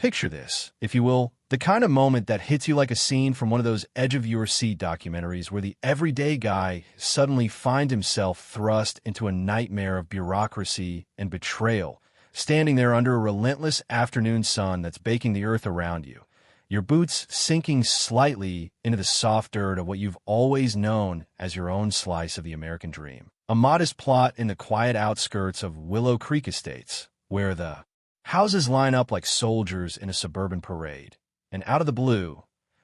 Picture this, if you will, the kind of moment that hits you like a scene from one of those edge-of-your-seat documentaries where the everyday guy suddenly finds himself thrust into a nightmare of bureaucracy and betrayal, standing there under a relentless afternoon sun that's baking the earth around you, your boots sinking slightly into the soft dirt of what you've always known as your own slice of the American dream. A modest plot in the quiet outskirts of Willow Creek Estates, where the houses line up like soldiers in a suburban parade. And out of the blue,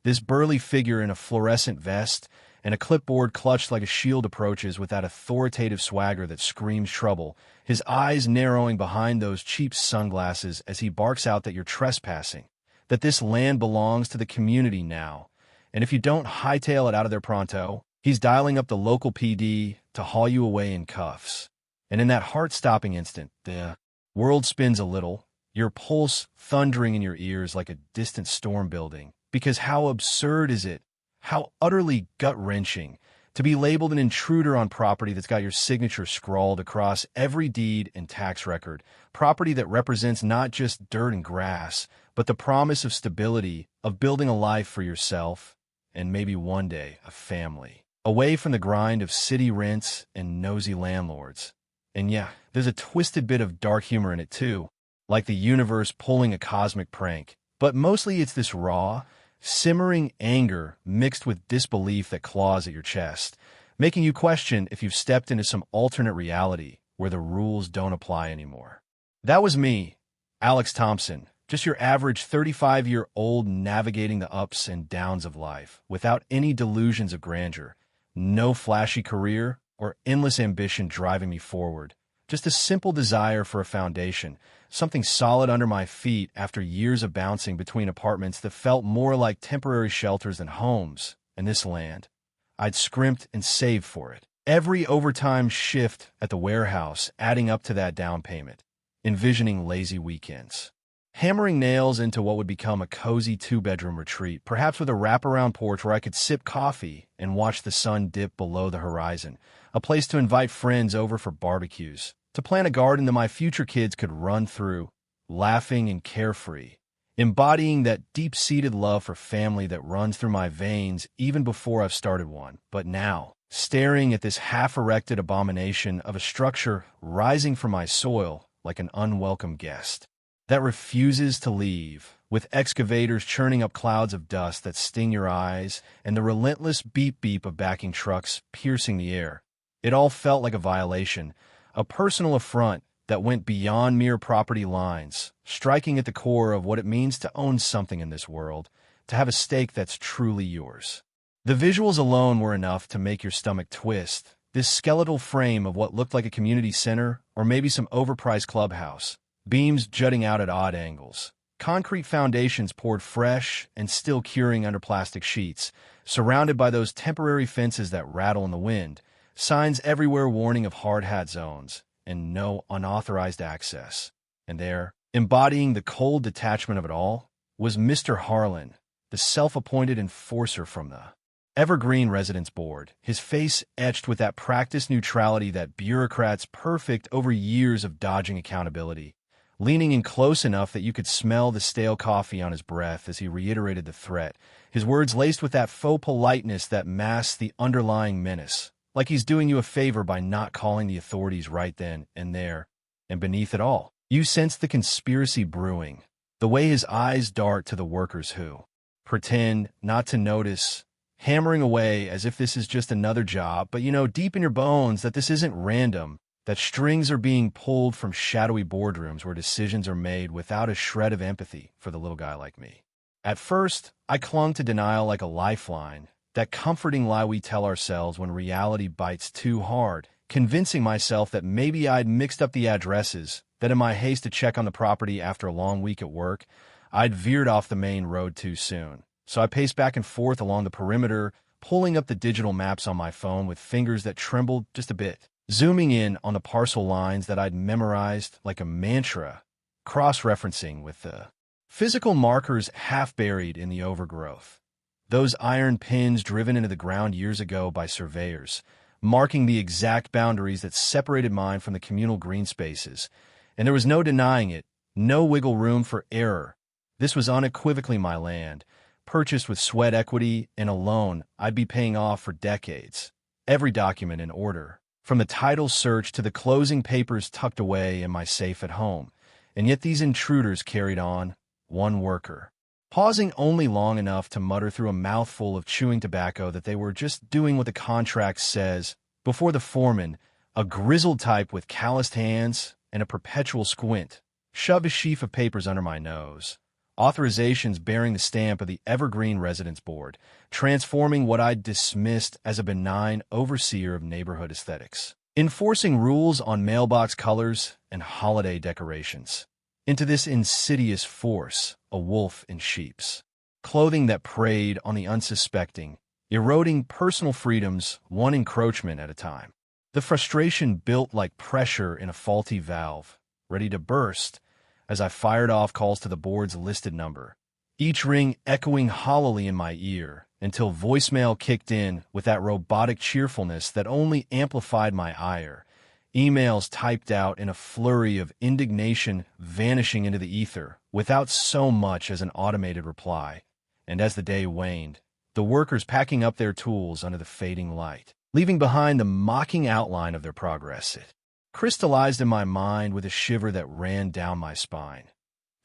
this burly figure in a fluorescent vest and a clipboard clutched like a shield approaches with that authoritative swagger that screams trouble, his eyes narrowing behind those cheap sunglasses as he barks out that you're trespassing, that this land belongs to the community now, and if you don't hightail it out of there pronto, he's dialing up the local PD to haul you away in cuffs. And in that heart-stopping instant, the world spins a little, your pulse thundering in your ears like a distant storm building. Because how absurd is it, how utterly gut-wrenching, to be labeled an intruder on property that's got your signature scrawled across every deed and tax record, property that represents not just dirt and grass, but the promise of stability, of building a life for yourself, and maybe one day a family, away from the grind of city rents and nosy landlords. And yeah, there's a twisted bit of dark humor in it too, like the universe pulling a cosmic prank. But mostly it's this raw, simmering anger mixed with disbelief that claws at your chest, making you question if you've stepped into some alternate reality where the rules don't apply anymore. That was me, Alex Thompson, just your average 35-year-old navigating the ups and downs of life, without any delusions of grandeur, no flashy career or endless ambition driving me forward. Just a simple desire for a foundation, something solid under my feet after years of bouncing between apartments that felt more like temporary shelters than homes. And this land, I'd scrimped and saved for it. Every overtime shift at the warehouse adding up to that down payment, envisioning lazy weekends. Hammering nails into what would become a cozy two-bedroom retreat, perhaps with a wraparound porch where I could sip coffee and watch the sun dip below the horizon, a place to invite friends over for barbecues, to plant a garden that my future kids could run through, laughing and carefree, embodying that deep-seated love for family that runs through my veins even before I've started one. But now, staring at this half-erected abomination of a structure rising from my soil like an unwelcome guest that refuses to leave, with excavators churning up clouds of dust that sting your eyes and the relentless beep-beep of backing trucks piercing the air. It all felt like a violation, a personal affront that went beyond mere property lines, striking at the core of what it means to own something in this world, to have a stake that's truly yours. The visuals alone were enough to make your stomach twist, this skeletal frame of what looked like a community center or maybe some overpriced clubhouse, beams jutting out at odd angles, concrete foundations poured fresh and still curing under plastic sheets, surrounded by those temporary fences that rattle in the wind, signs everywhere warning of hard hat zones and no unauthorized access. And there, embodying the cold detachment of it all, was Mr. Harlan, the self-appointed enforcer from the Evergreen Residence Board, his face etched with that practiced neutrality that bureaucrats perfect over years of dodging accountability, leaning in close enough that you could smell the stale coffee on his breath as he reiterated the threat, his words laced with that faux politeness that masks the underlying menace, like he's doing you a favor by not calling the authorities right then and there. And beneath it all, you sense the conspiracy brewing, the way his eyes dart to the workers who pretend not to notice, hammering away as if this is just another job, but you know deep in your bones that this isn't random, that strings are being pulled from shadowy boardrooms where decisions are made without a shred of empathy for the little guy like me. At first, I clung to denial like a lifeline, that comforting lie we tell ourselves when reality bites too hard, convincing myself that maybe I'd mixed up the addresses, that in my haste to check on the property after a long week at work, I'd veered off the main road too soon. So I paced back and forth along the perimeter, pulling up the digital maps on my phone with fingers that trembled just a bit, zooming in on the parcel lines that I'd memorized like a mantra, cross-referencing with the physical markers half buried in the overgrowth. Those iron pins driven into the ground years ago by surveyors, marking the exact boundaries that separated mine from the communal green spaces. And there was no denying it, no wiggle room for error. This was unequivocally my land, purchased with sweat equity and a loan I'd be paying off for decades. Every document in order, from the title search to the closing papers tucked away in my safe at home. And yet these intruders carried on, one worker, pausing only long enough to mutter through a mouthful of chewing tobacco that they were just doing what the contract says, before the foreman, a grizzled type with calloused hands and a perpetual squint, shoved a sheaf of papers under my nose. Authorizations bearing the stamp of the Evergreen Residence Board, transforming what I'd dismissed as a benign overseer of neighborhood aesthetics, enforcing rules on mailbox colors and holiday decorations, into this insidious force, a wolf in sheep's clothing that preyed on the unsuspecting, eroding personal freedoms one encroachment at a time. The frustration built like pressure in a faulty valve, ready to burst, as I fired off calls to the board's listed number, each ring echoing hollowly in my ear until voicemail kicked in with that robotic cheerfulness that only amplified my ire, emails typed out in a flurry of indignation vanishing into the ether without so much as an automated reply, and as the day waned, the workers packing up their tools under the fading light, leaving behind the mocking outline of their progress. It crystallized in my mind with a shiver that ran down my spine.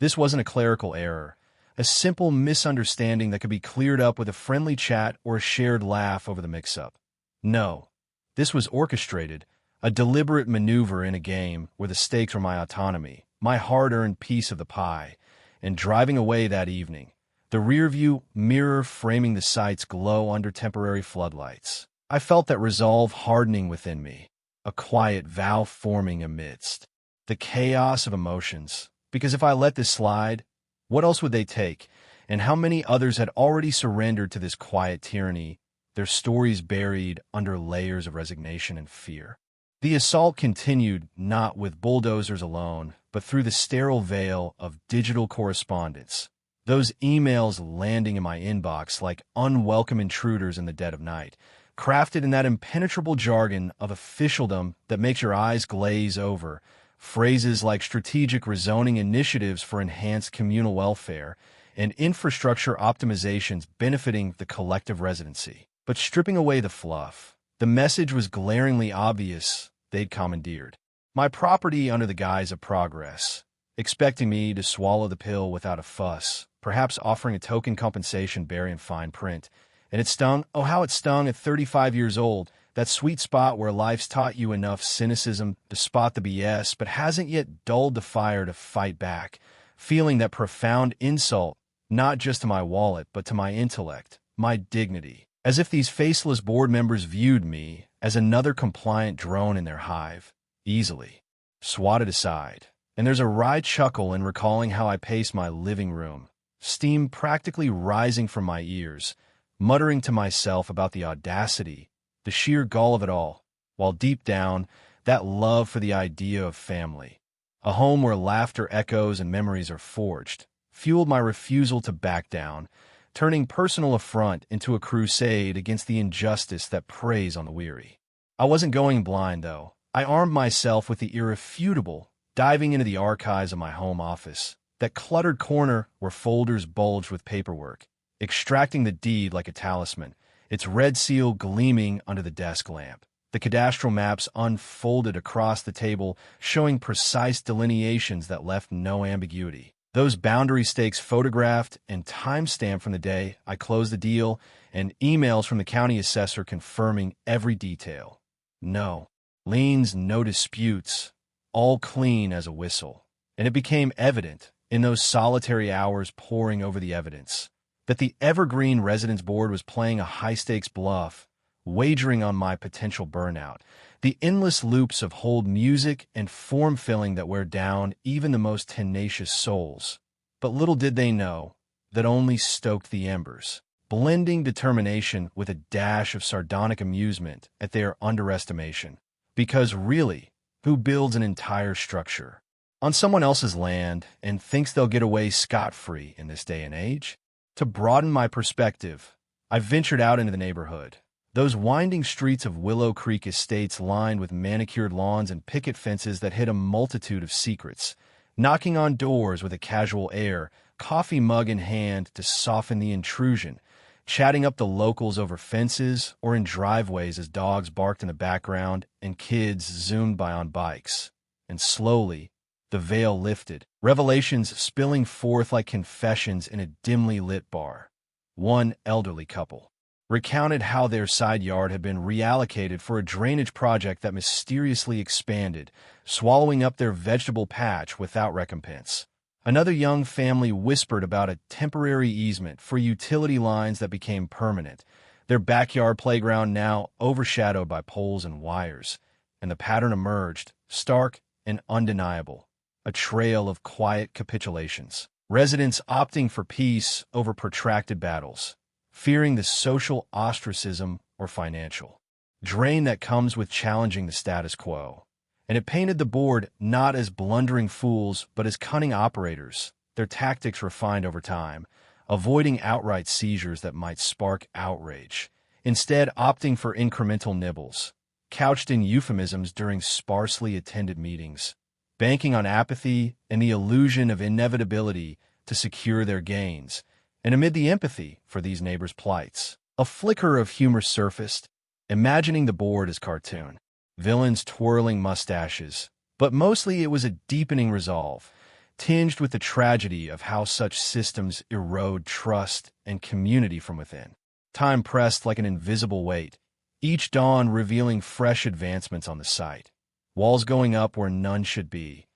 This wasn't a clerical error, a simple misunderstanding that could be cleared up with a friendly chat or a shared laugh over the mix-up. No, this was orchestrated, a deliberate maneuver in a game where the stakes were my autonomy, my hard-earned piece of the pie, and driving away that evening, the rearview mirror framing the sight's glow under temporary floodlights. I felt that resolve hardening within me, a quiet vow forming amidst the chaos of emotions, because if I let this slide, what else would they take, and how many others had already surrendered to this quiet tyranny, their stories buried under layers of resignation and fear. The assault continued not with bulldozers alone, but through the sterile veil of digital correspondence, those emails landing in my inbox like unwelcome intruders in the dead of night, crafted in that impenetrable jargon of officialdom that makes your eyes glaze over, phrases like strategic rezoning initiatives for enhanced communal welfare and infrastructure optimizations benefiting the collective residency. But stripping away the fluff, the message was glaringly obvious they'd commandeered my property under the guise of progress, expecting me to swallow the pill without a fuss, perhaps offering a token compensation buried in fine print. And it stung, oh how it stung at 35 years old, that sweet spot where life's taught you enough cynicism to spot the BS, but hasn't yet dulled the fire to fight back, feeling that profound insult, not just to my wallet, but to my intellect, my dignity, as if these faceless board members viewed me as another compliant drone in their hive, easily swatted aside. And there's a wry chuckle in recalling how I paced my living room, steam practically rising from my ears, muttering to myself about the audacity, the sheer gall of it all, while deep down, that love for the idea of family, a home where laughter echoes and memories are forged, fueled my refusal to back down, turning personal affront into a crusade against the injustice that preys on the weary. I wasn't going blind, though. I armed myself with the irrefutable, diving into the archives of my home office, that cluttered corner where folders bulged with paperwork, extracting the deed like a talisman, its red seal gleaming under the desk lamp. The cadastral maps unfolded across the table, showing precise delineations that left no ambiguity. Those boundary stakes photographed and time-stamped from the day I closed the deal, and emails from the county assessor confirming every detail. No liens, no disputes, all clean as a whistle. And it became evident, in those solitary hours poring over the evidence, that the Evergreen Residence Board was playing a high-stakes bluff, wagering on my potential burnout, the endless loops of hold music and form-filling that wear down even the most tenacious souls. But little did they know that only stoked the embers, blending determination with a dash of sardonic amusement at their underestimation. Because really, who builds an entire structure on someone else's land and thinks they'll get away scot-free in this day and age? To broaden my perspective, I ventured out into the neighborhood. Those winding streets of Willow Creek estates lined with manicured lawns and picket fences that hid a multitude of secrets, knocking on doors with a casual air, coffee mug in hand to soften the intrusion, chatting up the locals over fences or in driveways as dogs barked in the background and kids zoomed by on bikes. And slowly, the veil lifted, revelations spilling forth like confessions in a dimly lit bar. One elderly couple recounted how their side yard had been reallocated for a drainage project that mysteriously expanded, swallowing up their vegetable patch without recompense. Another young family whispered about a temporary easement for utility lines that became permanent, their backyard playground now overshadowed by poles and wires. And the pattern emerged, stark and undeniable, a trail of quiet capitulations. Residents opting for peace over protracted battles, fearing the social ostracism or financial drain that comes with challenging the status quo. And it painted the board not as blundering fools, but as cunning operators, their tactics refined over time, avoiding outright seizures that might spark outrage, instead opting for incremental nibbles, couched in euphemisms during sparsely attended meetings, banking on apathy and the illusion of inevitability to secure their gains. And amid the empathy for these neighbors' plights, a flicker of humor surfaced, imagining the board as cartoon villains twirling mustaches, but mostly it was a deepening resolve, tinged with the tragedy of how such systems erode trust and community from within. Time pressed like an invisible weight, each dawn revealing fresh advancements on the site. Walls going up where none should be,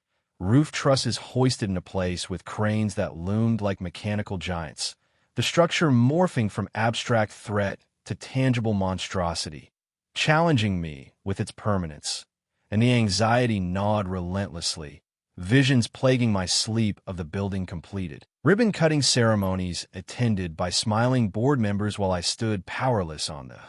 roof trusses hoisted into place with cranes that loomed like mechanical giants, the structure morphing from abstract threat to tangible monstrosity, challenging me with its permanence. And the anxiety gnawed relentlessly, visions plaguing my sleep of the building completed. Ribbon-cutting ceremonies attended by smiling board members while I stood powerless on the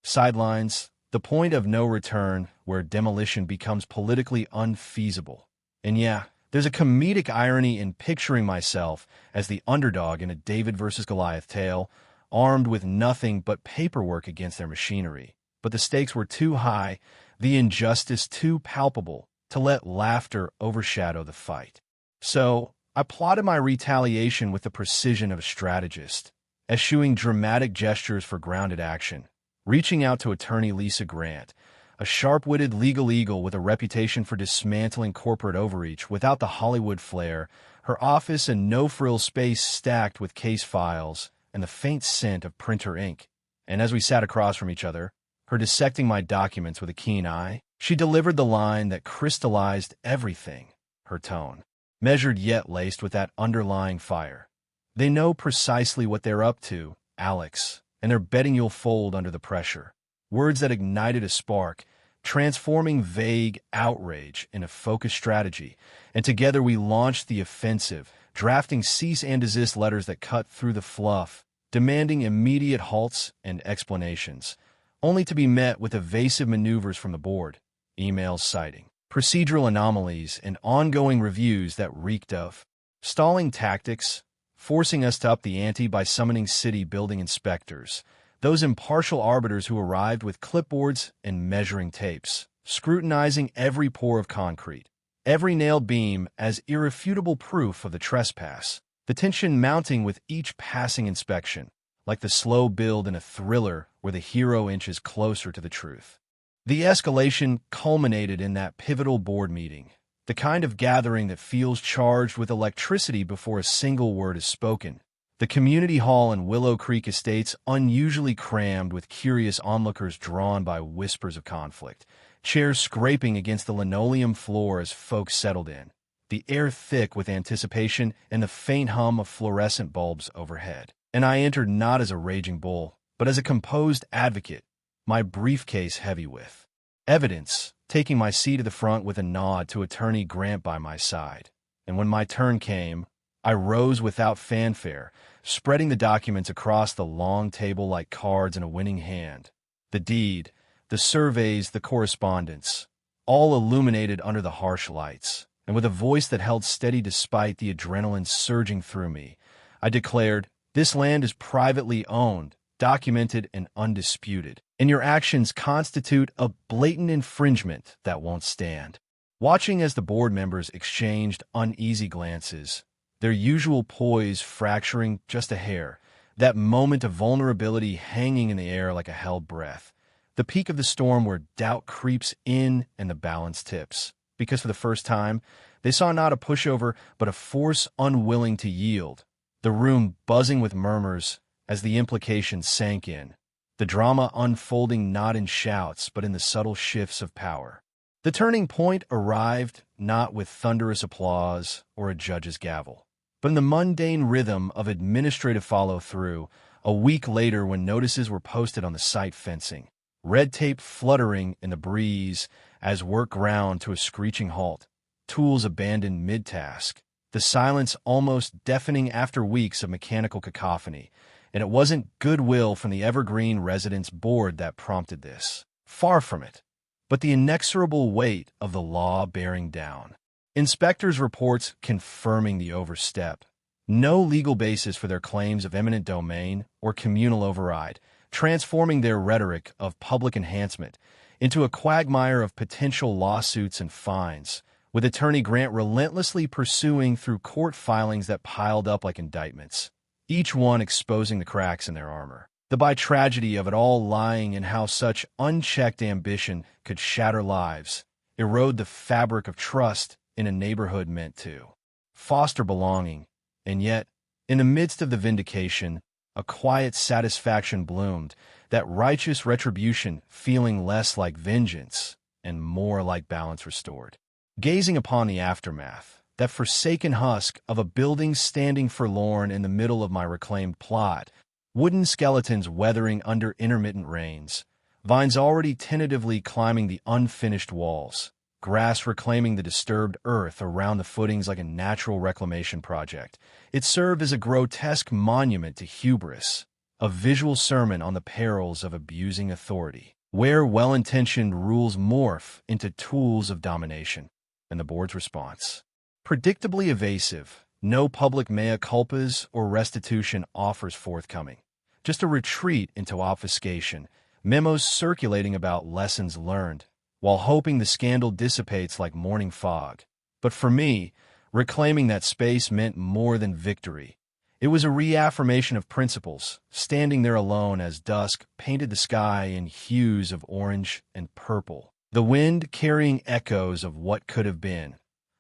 sidelines, the point of no return where demolition becomes politically unfeasible. And yeah, there's a comedic irony in picturing myself as the underdog in a David versus Goliath tale, armed with nothing but paperwork against their machinery. But the stakes were too high, the injustice too palpable, to let laughter overshadow the fight. So, I plotted my retaliation with the precision of a strategist, eschewing dramatic gestures for grounded action, reaching out to attorney Lisa Grant, a sharp-witted legal eagle with a reputation for dismantling corporate overreach without the Hollywood flair, her office and no-frills space stacked with case files and the faint scent of printer ink. And as we sat across from each other, her dissecting my documents with a keen eye, she delivered the line that crystallized everything, her tone, measured yet laced with that underlying fire. They know precisely what they're up to, Alex, and they're betting you'll fold under the pressure. Words that ignited a spark, transforming vague outrage into focused strategy. And together we launched the offensive, drafting cease and desist letters that cut through the fluff, demanding immediate halts and explanations, only to be met with evasive maneuvers from the board, emails citing procedural anomalies and ongoing reviews that reeked of stalling tactics, forcing us to up the ante by summoning city building inspectors, those impartial arbiters who arrived with clipboards and measuring tapes, scrutinizing every pour of concrete, every nailed beam as irrefutable proof of the trespass, the tension mounting with each passing inspection, like the slow build in a thriller where the hero inches closer to the truth. The escalation culminated in that pivotal board meeting, the kind of gathering that feels charged with electricity before a single word is spoken. The community hall in Willow Creek Estates unusually crammed with curious onlookers drawn by whispers of conflict, chairs scraping against the linoleum floor as folks settled in, the air thick with anticipation and the faint hum of fluorescent bulbs overhead. And I entered not as a raging bull, but as a composed advocate, my briefcase heavy with evidence, taking my seat at the front with a nod to Attorney Grant by my side. And when my turn came, I rose without fanfare, spreading the documents across the long table like cards in a winning hand. The deed, the surveys, the correspondence, all illuminated under the harsh lights. And with a voice that held steady despite the adrenaline surging through me, I declared, "This land is privately owned, documented, and undisputed, and your actions constitute a blatant infringement that won't stand." Watching as the board members exchanged uneasy glances, their usual poise fracturing just a hair, that moment of vulnerability hanging in the air like a held breath. The peak of the storm where doubt creeps in and the balance tips. Because for the first time, they saw not a pushover, but a force unwilling to yield. The room buzzing with murmurs as the implications sank in. The drama unfolding not in shouts, but in the subtle shifts of power. The turning point arrived not with thunderous applause or a judge's gavel, but in the mundane rhythm of administrative follow-through. A week later, when notices were posted on the site fencing, red tape fluttering in the breeze as work ground to a screeching halt, tools abandoned mid-task, the silence almost deafening after weeks of mechanical cacophony. And it wasn't goodwill from the Evergreen Residence Board that prompted this. Far from it. But the inexorable weight of the law bearing down. Inspectors' reports confirming the overstep. No legal basis for their claims of eminent domain or communal override, transforming their rhetoric of public enhancement into a quagmire of potential lawsuits and fines, with Attorney Grant relentlessly pursuing through court filings that piled up like indictments, each one exposing the cracks in their armor. The tragedy of it all lying in how such unchecked ambition could shatter lives, erode the fabric of trust in a neighborhood meant to foster belonging. And yet, in the midst of the vindication, a quiet satisfaction bloomed, that righteous retribution feeling less like vengeance and more like balance restored. Gazing upon the aftermath, that forsaken husk of a building standing forlorn in the middle of my reclaimed plot, wooden skeletons weathering under intermittent rains, vines already tentatively climbing the unfinished walls, grass reclaiming the disturbed earth around the footings like a natural reclamation project. It served as a grotesque monument to hubris, a visual sermon on the perils of abusing authority, where well-intentioned rules morph into tools of domination. And the board's response? Predictably evasive, no public mea culpas or restitution offers forthcoming. Just a retreat into obfuscation, memos circulating about lessons learned, while hoping the scandal dissipates like morning fog. But for me, reclaiming that space meant more than victory. It was a reaffirmation of principles, standing there alone as dusk painted the sky in hues of orange and purple, the wind carrying echoes of what could have been,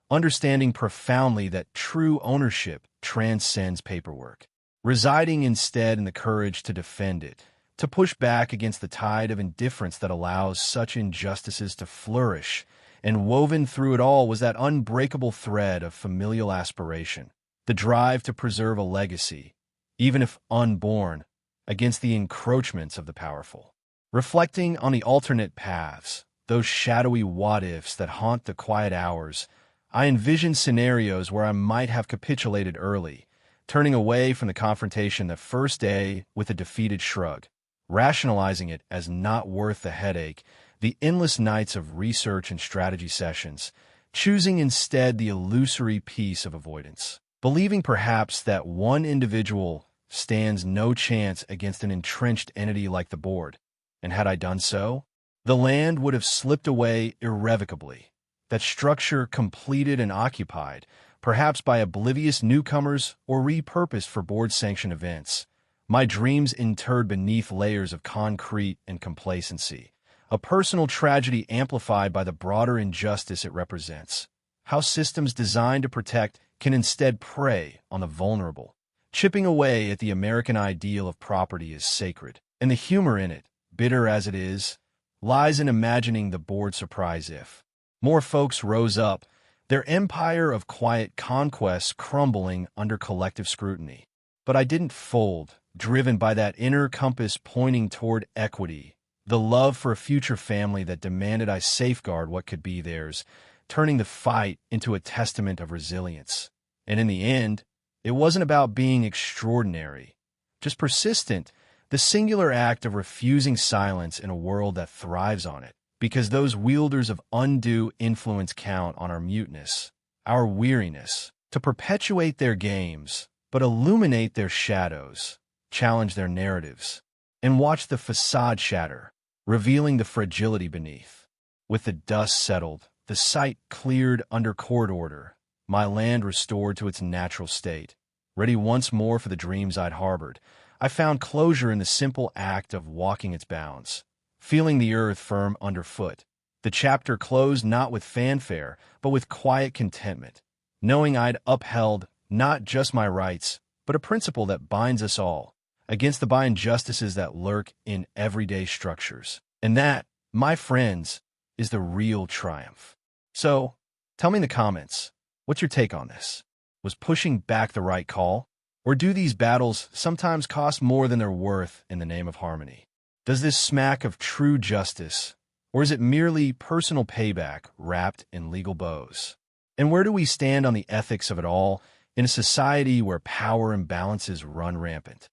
understanding profoundly that true ownership transcends paperwork, residing instead in the courage to defend it, to push back against the tide of indifference that allows such injustices to flourish. And woven through it all was that unbreakable thread of familial aspiration, the drive to preserve a legacy, even if unborn, against the encroachments of the powerful. Reflecting on the alternate paths, those shadowy what-ifs that haunt the quiet hours, I envisioned scenarios where I might have capitulated early, turning away from the confrontation the first day with a defeated shrug, rationalizing it as not worth the headache, the endless nights of research and strategy sessions, choosing instead the illusory peace of avoidance, believing perhaps that one individual stands no chance against an entrenched entity like the board. And had I done so, the land would have slipped away irrevocably, that structure completed and occupied, perhaps by oblivious newcomers or repurposed for board-sanctioned events, my dreams interred beneath layers of concrete and complacency, a personal tragedy amplified by the broader injustice it represents. How systems designed to protect can instead prey on the vulnerable, chipping away at the American ideal of property as sacred. And the humor in it, bitter as it is, lies in imagining the board surprise if more folks rose up, their empire of quiet conquests crumbling under collective scrutiny. But I didn't fold, driven by that inner compass pointing toward equity, the love for a future family that demanded I safeguard what could be theirs, turning the fight into a testament of resilience. And in the end, it wasn't about being extraordinary, just persistent, the singular act of refusing silence in a world that thrives on it. Because those wielders of undue influence count on our muteness, our weariness, to perpetuate their games, but illuminate their shadows, challenge their narratives, and watch the facade shatter, revealing the fragility beneath. With the dust settled, the site cleared under court order, my land restored to its natural state. Ready once more for the dreams I'd harbored, I found closure in the simple act of walking its bounds, feeling the earth firm underfoot. The chapter closed not with fanfare, but with quiet contentment, knowing I'd upheld not just my rights, but a principle that binds us all against the injustices that lurk in everyday structures. And that, my friends, is the real triumph. So, tell me in the comments, what's your take on this? Was pushing back the right call? Or do these battles sometimes cost more than they're worth in the name of harmony? Does this smack of true justice, or is it merely personal payback wrapped in legal bows? And where do we stand on the ethics of it all in a society where power imbalances run rampant?